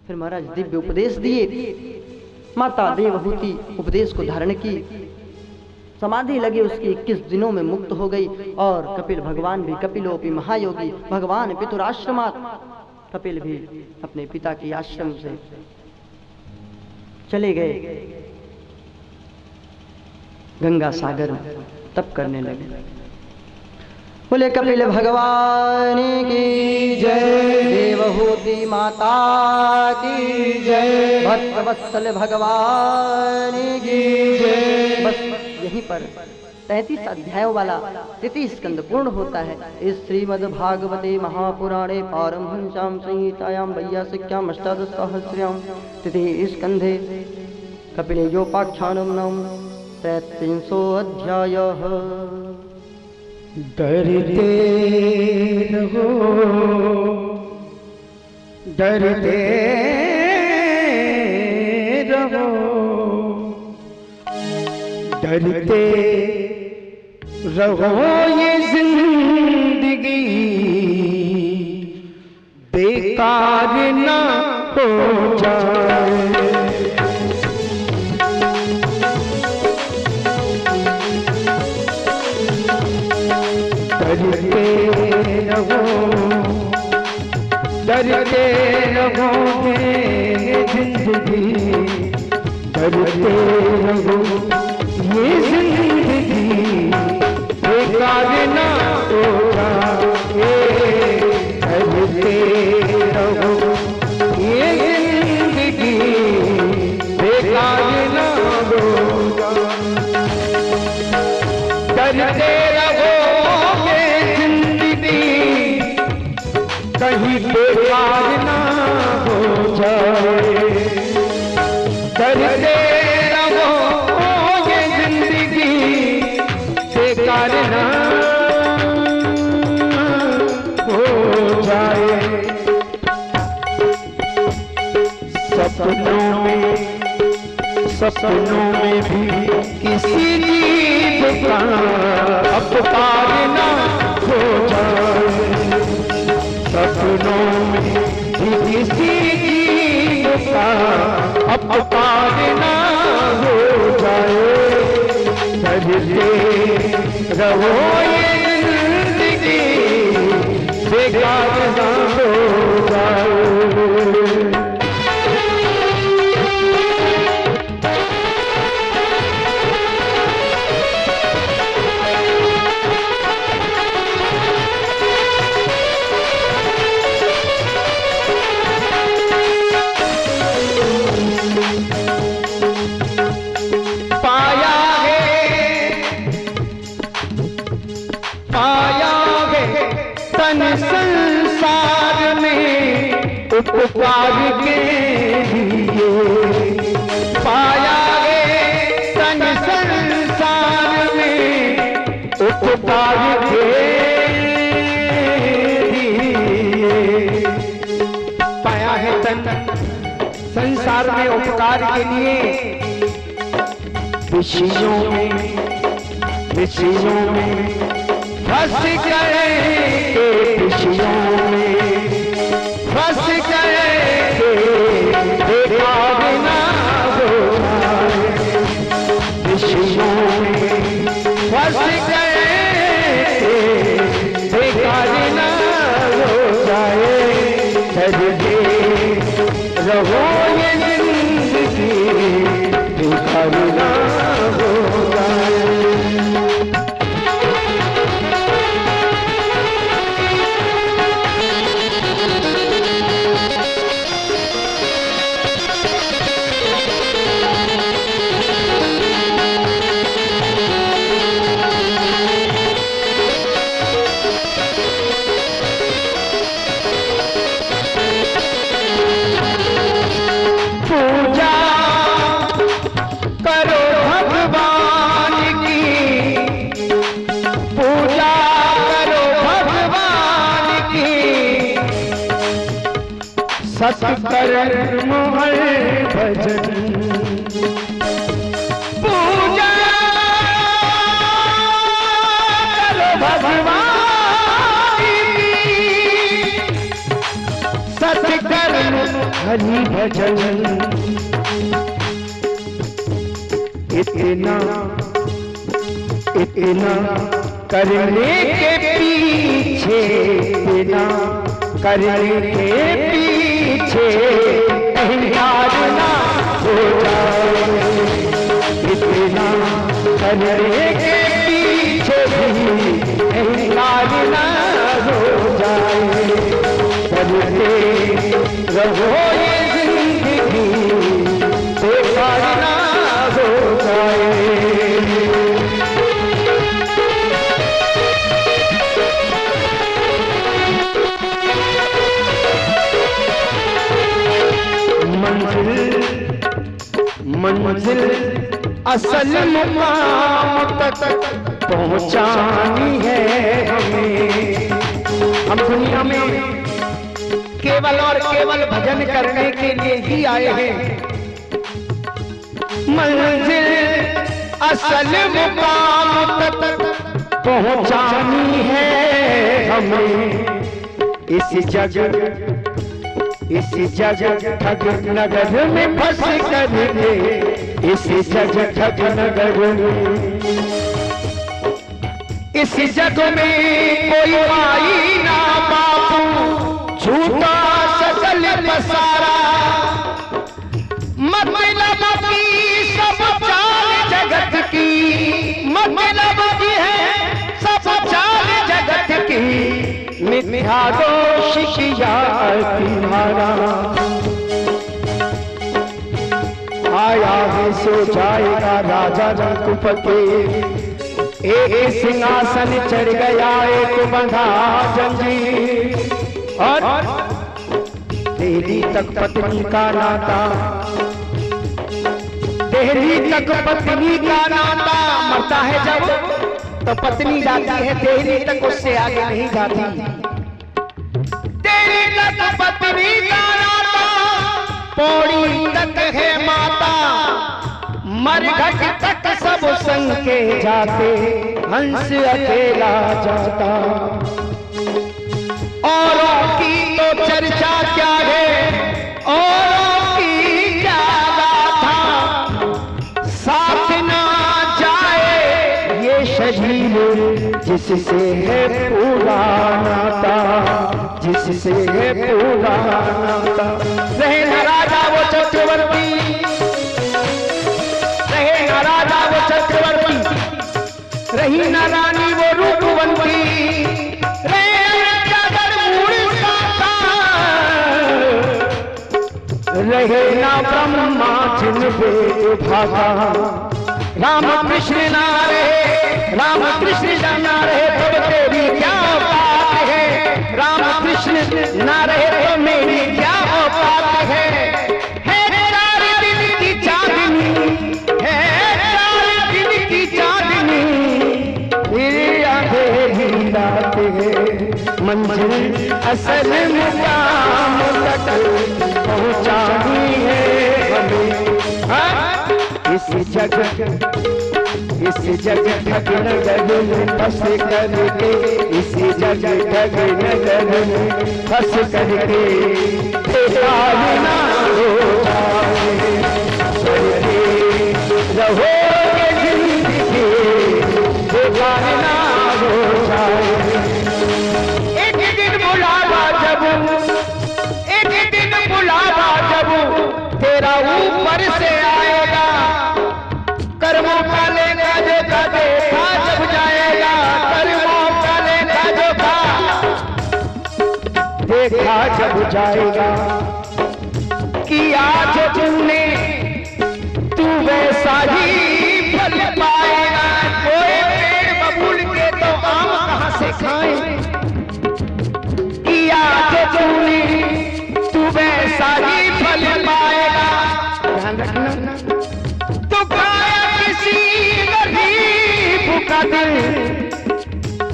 फिर महाराज दिव्य उपदेश दिए। माता देवहूति उपदेश को धारण की, समाधि लगी उसकी, 21 दिनों में मुक्त हो गई। और कपिल भगवान भी, कपिलोपि महायोगी भगवान पितुराश्रमात्, कपिल भी अपने पिता के आश्रम से चले गए, गंगा सागर में तप करने लगे। बोले कपिल भगवान की जय, देवहूति माता की जय, भक्तवत्सल भगवान की जय। बस यहीं पर 33 अध्यायों वाला 33 स्कंद पूर्ण होता है। इस श्रीमद्भागवते महापुराणे पारमहंस्यां संहितायां वैयासिक्यां अष्टादशसहस्र्यां तृतीये स्कंधे कपिलयोपाख्यानं नाम 33 अध्यायः। डरते रहो, डरते रहो, डरते रहो, ये जिंदगी बेकार ना हो जाए। डरते रहो, डरते रहो, ये जिंदगी डरते रहो, ये जिंदगी बेकार ना हो जाए। डरते रहो, ये जिंदगी बेकार ना हो जाए। डरते रहो, कहीं बेकार ना हो जाए। डरते रहो, ये जिंदगी बेकार ना हो जाए। सपनों में भी किसी चीज का अपकार ना हो जाए। सपनों में भी किसी चीज का अपकार ना हो जाए। डरते रहो, ये जिंदगी बेकार ना हो जाए। संसार में उपकार के लिए पाया है, तन संसार में उपकार के लिए पाया है। तन संसार में उपकार के लिए विषयों में फंस गए, विषयों में फंस गए, बेकार ना हो जाए। विषयों में फंस गए, बेकार ना हो जाए। डरते रहो, ये जिंदगी बेकार ना हो जाए। सत्कर्म है भजन, पूजा करो भगवान की। सत्कर्म है हरि भजन। इतना इतना करने के पीछे, इतना करने के पीछे अहंकार ना हो जाए। इतना करने के पीछे भी अहंकार ना हो जाए। करते रहो ये जिंदगी बेकार ना हो जाए। मंजिल असल मुकाम तक पहुंचानी है हमें। हम दुनिया में केवल और केवल भजन करने के लिए ही आए हैं। मंजिल असल मुकाम तक पहुंचानी है हमें। इस जग ठग नगर में फंस कर, इस जग ठग नगर में, इस जग में कोई आई ना बापू, झूठा सकल पसारा। मतलब की सब चाल जगत की, मतलब की है सब चाल जगत की। मिथ्या दोष किया तुम्हारा, आया है सो जाएगा राजा रघुपति। एक सिंहासन चढ़ गया एक बंधा जंजीर, और दिल्ली तक पत्नी का नाता, दिल्ली तक पत्नी का नाता। मरता है जब तो पत्नी जाती है दिल्ली तक, उससे आगे नहीं जाती। दिल्ली तक पत्नी का नाता, पौड़ी तक है माता। मरघट तक सब संग के जाते, हंस अकेला जाता। औरों की तो चर्चा क्या है, औरों की क्या गाथा। साथ ना जाए ये शरीर जिससे है पूरा नाता, जिससे है पूरा नाता। रहे न राजा वो चक्रवर्ती, रहे न राजा वो चक्रवर्ती, रही न रानी वो रूपवंती। रहे ना ब्रह्मा जिन वेद भागा। राम कृष्ण ना रहे, राम कृष्ण ना रहे तो तेरी क्या औकात है। राम कृष्ण ना रहे तो मेरी क्या औकात है। 4 दिन की चांदनी है, 4 दिन की चांदनी, फिर अंधेरी रात है। मंजिल असल मुकाम तक पहुंचानी है हमें। इस जग ठग नगर में फंस करके, इस जग ठग नगर में फंस करके बेकार ना हो जाए। रहो ये जिंदगी बेकार ना हो जाए। एक दिन बुलावा जब, एक दिन बुलावा जब तेरा ऊपर से आएगा। कर्मों का लेखा जोखा देखा जब जाएगा। कर्मों का लेखा जोखा देखा जब जाएगा। कि आज तुमने तू वैसा ही फल पाएगा। कोई पेड़ बबूल के तो आम कहां से खाए। कि आज तुमने तू वैसा ही फल पाएगा। ध्यान रखना, तो पाया किसी गरीब का दिल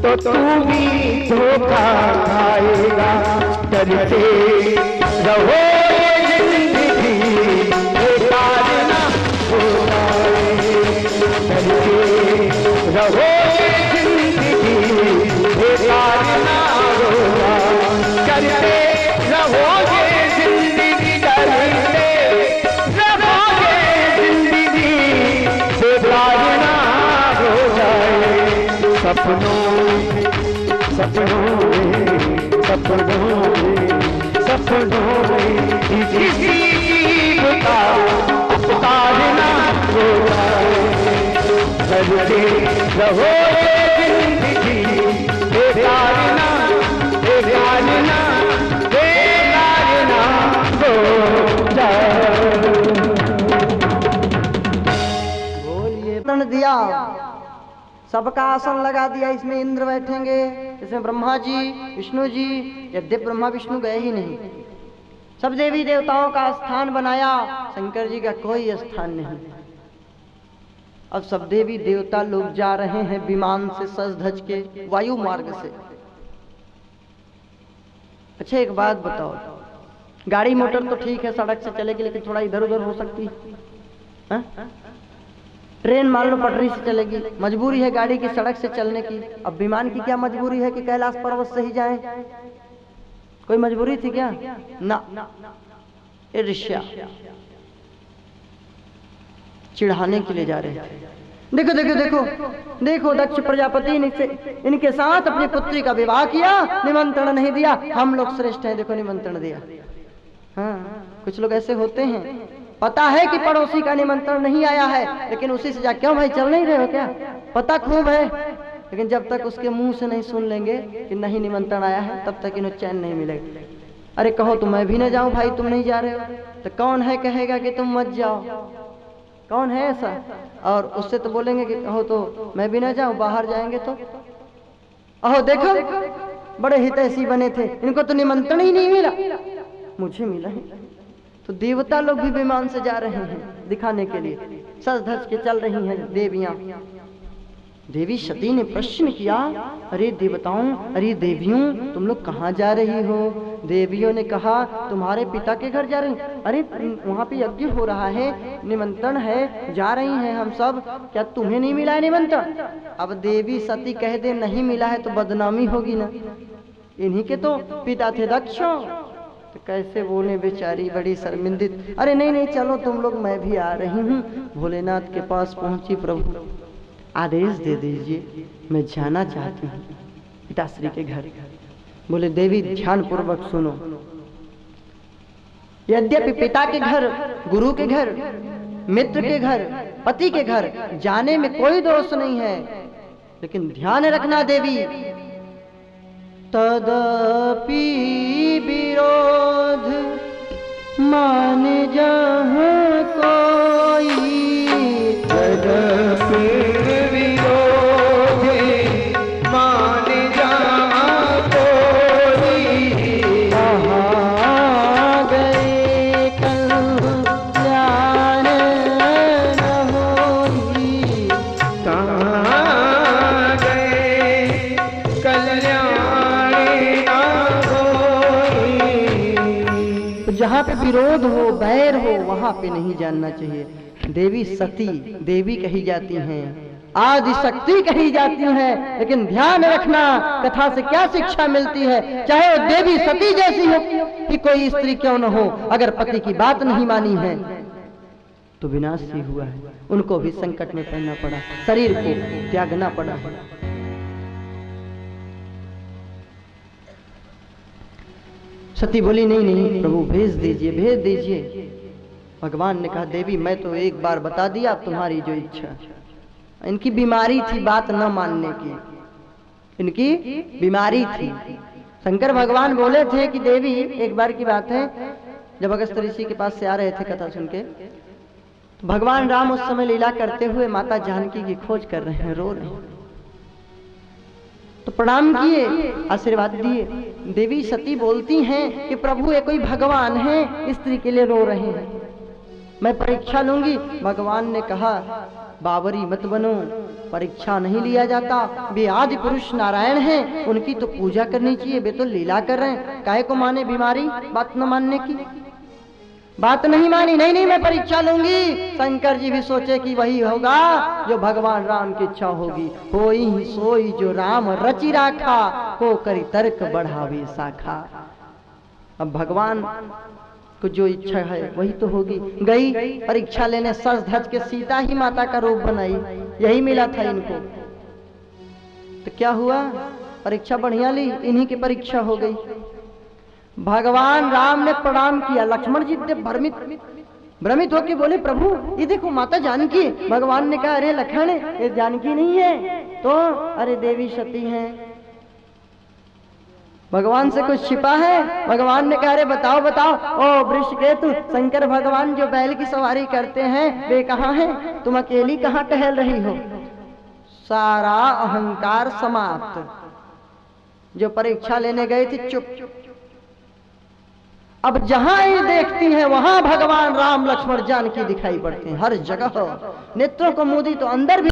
तो तू भी धोखा खाएगा। डरते रहो ये जिंदगी बेकार ना हो जाए। डरते रहो ये जिंदगी बेकार ना हो जाए। करते रहो ये जिंदगी डर सपनों में सपनों में सपनों में सपनों में किसी की उतारना होगा करते रहो जिंदगी बेकार ना बेकार ना बेकार ना हो जाए। बोलिए प्रण दिया, सबका आसन लगा दिया, इसमें इंद्र बैठेंगे, इसमें ब्रह्मा जी विष्णु जी, यद्यप ब्रह्मा विष्णु गए ही नहीं, सब देवी देवताओं का स्थान बनाया, शंकर जी का कोई स्थान नहीं। अब सब देवी देवता लोग जा रहे हैं विमान से सज धज के वायु मार्ग से। अच्छा एक बात बताओ, गाड़ी मोटर तो ठीक है सड़क से चलेगी, लेकिन थोड़ा इधर उधर हो सकती है? ट्रेन मान लो पटरी से चलेगी, मजबूरी है गाड़ी की सड़क से चलने की। अब विमान की क्या मजबूरी है कि कैलाश पर्वत से ही जाएं? कोई मजबूरी थी क्या? ना, ईर्ष्या चिढ़ाने के लिए जा रहे हैं। देखो देखो देखो देखो, दक्ष प्रजापति इनके साथ अपनी पुत्री का विवाह किया, निमंत्रण नहीं दिया। हम लोग श्रेष्ठ हैं, देखो निमंत्रण दिया। हाँ, कुछ लोग ऐसे होते हैं, पता है कि पड़ोसी का निमंत्रण नहीं आया है, लेकिन उसी से जा, क्यों भाई चल नहीं रहे हो क्या? पता खूब है, लेकिन जब तक उसके मुंह से नहीं सुन लेंगे कि नहीं निमंत्रण आया है, तब तक इन्हें चैन नहीं मिलेगा। अरे कहो तो मैं भी न जाऊं भाई, तुम नहीं जा रहे हो, तो कौन है कहेगा कि तुम मत जाओ? कौन है ऐसा? और उससे तो बोलेंगे कि कहो तो मैं भी ना जाऊं, बाहर जाएंगे तो अहो देखो बड़े हितैषी बने थे, इनको तो निमंत्रण ही नहीं मिला, मुझे मिला है। तो देवता लोग भी विमान से जा रहे हैं दिखाने के लिए, सज धज के चल रही हैं देवियां। देवी सती ने प्रश्न किया, अरे देवताओं, अरे देवियों, तुम लोग कहाँ जा रही हो? देवियों ने कहा तुम्हारे पिता के घर जा रही। अरे वहाँ पे यज्ञ हो रहा है, निमंत्रण है, जा रही हैं हम सब, क्या तुम्हें नहीं मिला है निमंत्रण? अब देवी सती कह दे नहीं मिला है तो बदनामी होगी ना, इन्हीं के तो पिता थे दक्ष, तो कैसे बोले बेचारी, बड़ी शर्मिंदित। अरे नहीं नहीं चलो तुम लोग, मैं भी आ रही हूँ। भोलेनाथ के पास पहुंची, प्रभु आदेश दे दीजिए, मैं जाना चाहती हूँ पिताश्री के घर। बोले देवी ध्यान पूर्वक सुनो, यद्यपि पिता के घर, गुरु के घर, मित्र के घर, पति के घर जाने में कोई दोष नहीं है, लेकिन ध्यान रखना देवी, तदपि विरोध मान जहाँ कोई, तदपि जहाँ पे विरोध हो, बैर हो, वहां पे नहीं जानना चाहिए। देवी सती देवी कही जाती हैं, आदि शक्ति कही जाती हैं, लेकिन ध्यान रखना कथा से क्या शिक्षा मिलती है, चाहे वो देवी सती जैसी हो कि कोई स्त्री क्यों न हो, अगर पति की बात नहीं मानी है तो विनाश ही हुआ है। उनको भी संकट में पड़ना पड़ा, शरीर को त्यागना पड़ा। सती बोली नहीं नहीं प्रभु भेज दीजिए, भेज दीजिए। भगवान ने कहा देवी मैं तो एक बार बता दिया, तुम्हारी जो इच्छा। इनकी बीमारी थी बात न मानने की, इनकी बीमारी थी। शंकर भगवान बोले थे कि देवी, एक बार की बात है, जब अगस्त्य ऋषि के पास से आ रहे थे कथा सुन के, तो भगवान राम उस समय लीला करते हुए माता जानकी की खोज कर रहे हैं, रो रहे हैं। तो प्रणाम किए, आशीर्वाद दिए। देवी सती बोलती हैं कि प्रभु ये कोई भगवान है, स्त्री के लिए रो रहे हैं, मैं परीक्षा लूंगी। भगवान ने कहा बावरी मत बनो, परीक्षा नहीं लिया जाता, वे आदि पुरुष नारायण हैं, उनकी तो पूजा करनी चाहिए, वे तो लीला कर रहे हैं, काहे को माने बीमारी, बात न मानने की। बात नहीं मानी, नहीं नहीं मैं परीक्षा लूंगी। शंकर जी भी सोचे कि वही होगा जो भगवान राम की इच्छा होगी, होई ही सोई जो राम रचि राखा, को करी तर्क बढ़ावे शाखा। अब भगवान को जो इच्छा है वही तो होगी। गई परीक्षा लेने, सज धज के सीता ही माता का रूप बनाई, यही मिला था इनको। तो क्या हुआ, परीक्षा बढ़िया ली, इन्हीं की परीक्षा हो गई। भगवान राम ने प्रणाम किया, लक्ष्मण जी ने भ्रमित होकर बोले प्रभु ये देखो माता जानकी। भगवान ने कहा अरे लखन ये जानकी नहीं है तो, अरे देवी सती है, भगवान से कुछ छिपा है। भगवान ने कहा अरे बताओ बताओ। ओ वृषकेतु, शंकर भगवान जो बैल की सवारी करते हैं वे कहाँ हैं, तुम अकेली कहाँ टहल रही हो। सारा अहंकार समाप्त। जो परीक्षा लेने गए थे चुप। अब जहां ये देखती हैं वहां भगवान राम लक्ष्मण जानकी दिखाई पड़ते हैं, हर जगह नेत्रों को मूदी तो अंदर भी